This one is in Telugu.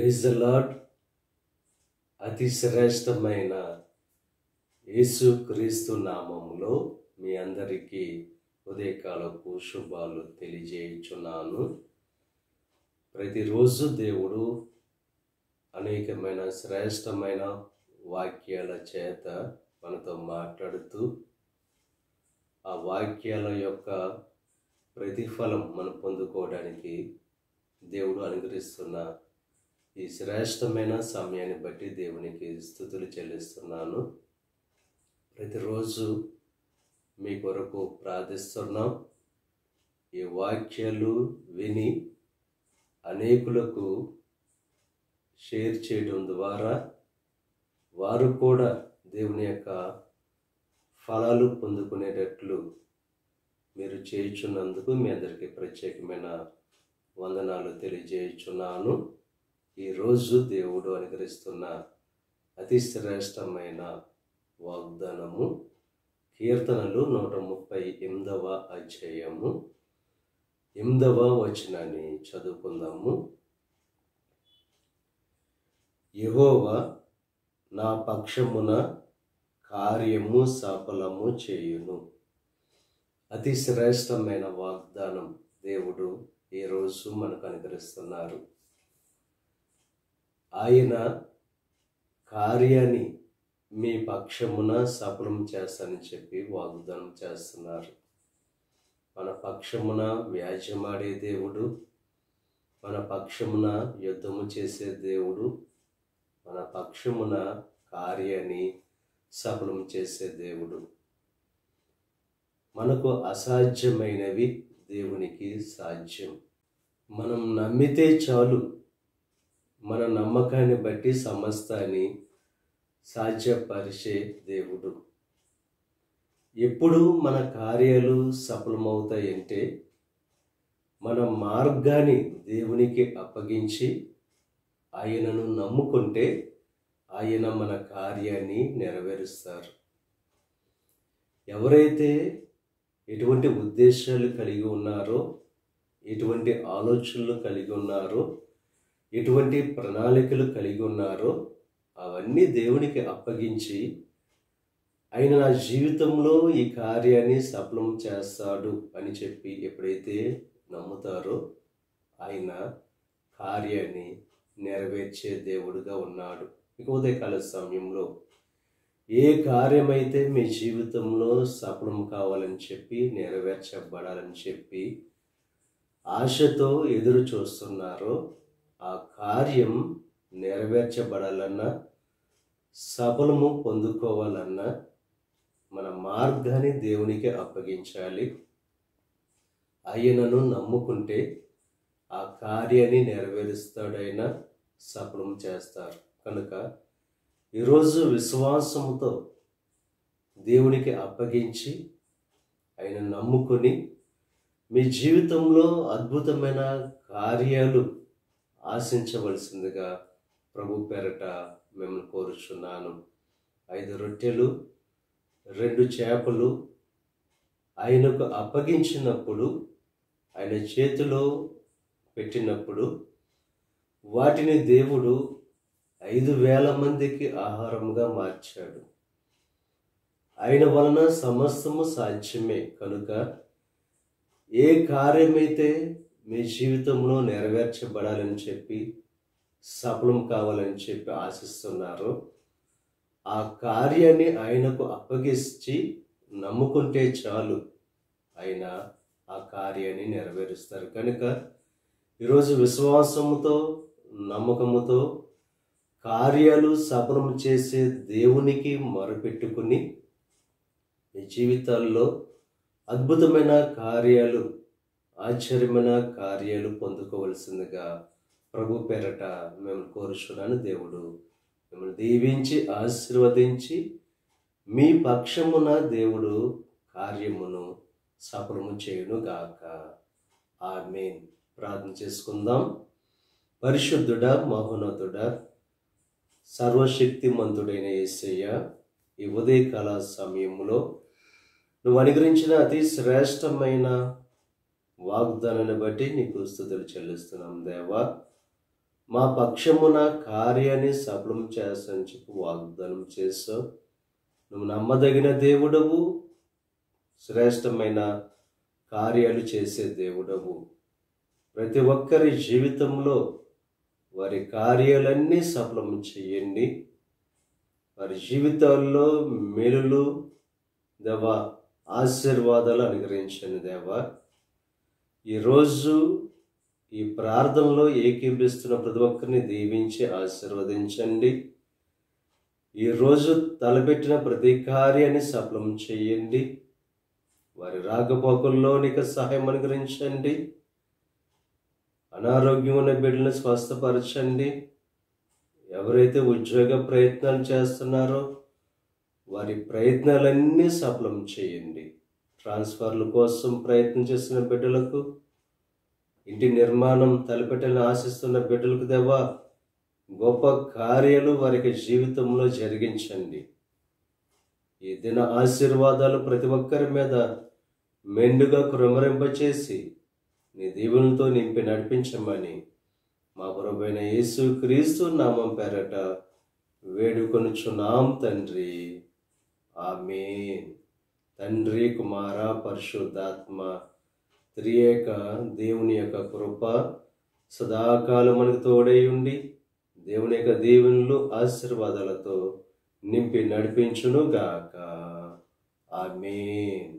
Praise the lord. అతి శ్రేష్టమైన యేసు క్రీస్తు నామములో మీ అందరికీ ఉదయకాలపు శుభాలు తెలియజేయుచున్నాను. ప్రతిరోజు దేవుడు అనేకమైన శ్రేష్టమైన వాక్యాల చేత మనతో మాట్లాడుతూ ఆ వాక్యాల యొక్క ప్రతిఫలం మనం పొందుకోవడానికి దేవుడు అనుగ్రహిస్తున్న ఈ శ్రేష్టమైన సమయాన్ని బట్టి దేవునికి స్తుతులు చెల్లిస్తున్నాను. ప్రతిరోజు మీ కొరకు ప్రార్థిస్తున్నాం. ఈ వాక్యాలు విని అనేకులకు షేర్ చేయడం ద్వారా వారు కూడా దేవుని యొక్క ఫలాలు పొందుకునేటట్లు మీరు చేయుచున్నందుకు మీ అందరికీ ప్రత్యేకమైన వందనాలు తెలియజేయుచున్నాను. ఈరోజు దేవుడు అనుగ్రహిస్తున్న అతి శ్రేష్టమైన వాగ్దానము కీర్తనలు 138వ అధ్యాయము 8వ వచనాన్ని చదువుకుందాము. యెహోవా నా పక్షమున కార్యము సఫలము చేయును. అతి శ్రేష్టమైన వాగ్దానం దేవుడు ఈరోజు మనకు అనుగ్రహిస్తున్నారు. ఆయన కార్యాన్ని మీ పక్షమున సఫలం చేస్తానని చెప్పి వాగ్దానం చేస్తున్నారు. మన పక్షమున వ్యాజ్యమాడే దేవుడు, మన పక్షమున యుద్ధము చేసే దేవుడు, మన పక్షమున కార్యాన్ని సఫలం చేసే దేవుడు. మనకు అసాధ్యమైనవి దేవునికి సాధ్యం. మనం నమ్మితే చాలు, మన నమ్మకాన్ని బట్టి సమస్తాన్ని సాధ్యపరిచే దేవుడు. ఎప్పుడు మన కార్యాలు సఫలమవుతాయంటే మన మార్గాన్ని దేవునికి అప్పగించి ఆయనను నమ్ముకుంటే ఆయన మన కార్యాన్ని నెరవేరుస్తారు. ఎవరైతే ఎటువంటి ఉద్దేశాలు కలిగి ఉన్నారో, ఎటువంటి ఆలోచనలు కలిగి ఉన్నారో, ఎటువంటి ప్రణాళికలు కలిగి ఉన్నారో అవన్నీ దేవునికి అప్పగించి ఆయన నా జీవితంలో ఈ కార్యాన్ని సఫలం చేస్తాడు అని చెప్పి ఎప్పుడైతే నమ్ముతారో ఆయన కార్యాన్ని నెరవేర్చే దేవుడుగా ఉన్నాడు. ఇక ఉదయకాల సమయంలో ఏ కార్యమైతే మీ జీవితంలో సఫలం కావాలని చెప్పి నెరవేర్చబడాలని చెప్పి ఆశతో ఎదురు చూస్తున్నారో ఆ కార్యం నెరవేర్చబడాలన్నా సఫలము పొందుకోవాలన్నా మన మార్గాన్ని దేవునికి అప్పగించాలి. ఆయనను నమ్ముకుంటే ఆ కార్యాన్ని నెరవేరుస్తాడైనా సఫలం చేస్తారు. కనుక ఈరోజు విశ్వాసముతో దేవునికి అప్పగించి ఆయన నమ్ముకొని మీ జీవితంలో అద్భుతమైన కార్యాలు ఆశించవలసిందిగా ప్రభు పేరట మిమ్మల్ని కోరుచున్నాను. 5 రొట్టెలు 2 చేపలు ఆయనకు అప్పగించినప్పుడు, ఆయన చేతిలో పెట్టినప్పుడు వాటిని దేవుడు 5,000 మందికి ఆహారముగా మార్చాడు. ఆయన వలన సమస్తము సాధ్యమే. కనుక ఏ కార్యమైతే మీ జీవితంలో నెరవేర్చబడాలని చెప్పి సఫలం కావాలని చెప్పి ఆశిస్తున్నారో ఆ కార్యాన్ని ఆయనకు అప్పగించి నమ్ముకుంటే చాలు, ఆయన ఆ కార్యాన్ని నెరవేరుస్తారు. కనుక ఈరోజు విశ్వాసముతో నమ్మకముతో కార్యాలు సఫలం చేసే దేవునికి మొరపెట్టుకుని మీ జీవితాల్లో అద్భుతమైన కార్యాలు, ఆశ్చర్యమైన కార్యాలు పొందుకోవలసిందిగా ప్రభు పేరట మేము కోరుచున్నాను. దేవుడు మిమ్మల్ని దీవించి ఆశీర్వదించి మీ పక్షమున దేవుడు కార్యమును సఫలము చేయును గాక. ఆమేన్. ప్రార్థన చేసుకుందాం. పరిశుద్ధుడా, మహోన్నతుడా, సర్వశక్తిమంతుడైన యేసయ్య, ఈ ఉదయకాల సమయంలో నువ్వు అనుగ్రహించిన అతి శ్రేష్టమైన వాగ్దానాన్ని బట్టి నీకు స్తుతులు చెల్లిస్తున్నాం దేవా. మా పక్షమున కార్యాన్ని సఫలం చేస్తానని చెప్పి వాగ్దానం చేసావు. నువ్వు నమ్మదగిన దేవుడవు, శ్రేష్టమైన కార్యాలు చేసే దేవుడవు. ప్రతి ఒక్కరి జీవితంలో వారి కార్యాలన్నీ సఫలం చేయండి. వారి జీవితాల్లో మేలులు దేవా, ఆశీర్వాదాలు అనుగ్రహించండి దేవా. ఈరోజు ఈ ప్రార్థనలో ఏకీభవిస్తున్న ప్రతి ఒక్కరిని దీవించి ఆశీర్వదించండి. ఈరోజు తలపెట్టిన ప్రతి కార్యాన్ని సఫలం చేయండి. వారి రాకపోకల్లో నీకు సహాయం అనుగ్రహించండి. అనారోగ్యం ఉన్న బిడ్డలను స్వస్థపరచండి. ఎవరైతే ఉద్యోగ ప్రయత్నాలు చేస్తున్నారో వారి ప్రయత్నాలన్నీ సఫలం చేయండి. ట్రాన్స్ఫర్ల కోసం ప్రయత్నం చేస్తున్న బిడ్డలకు, ఇంటి నిర్మాణం తలపెట్టాలని ఆశిస్తున్న బిడ్డలకు దేవా, గొప్ప కార్యాలు వారికి జీవితంలో జరిగించండి. ఈ దిన ఆశీర్వాదాలు ప్రతి ఒక్కరి మీద మెండుగా కుమ్మరింపచేసి నీ దీవులతో నింపి నడిపించమని మా ప్రభువైన యేసు క్రీస్తు నామం పేరట వేడుకొనుచున్నాం తండ్రి. ఆమేన్. తండ్రి, కుమార, పరిశుద్ధాత్మ త్రియేక దేవుని యొక్క కృప సదాకాలం మనకు తోడై ఉండి దేవుని యొక్క దీవెనలు ఆశీర్వాదాలతో నింపి నడిపించును గాక. ఆమేన్.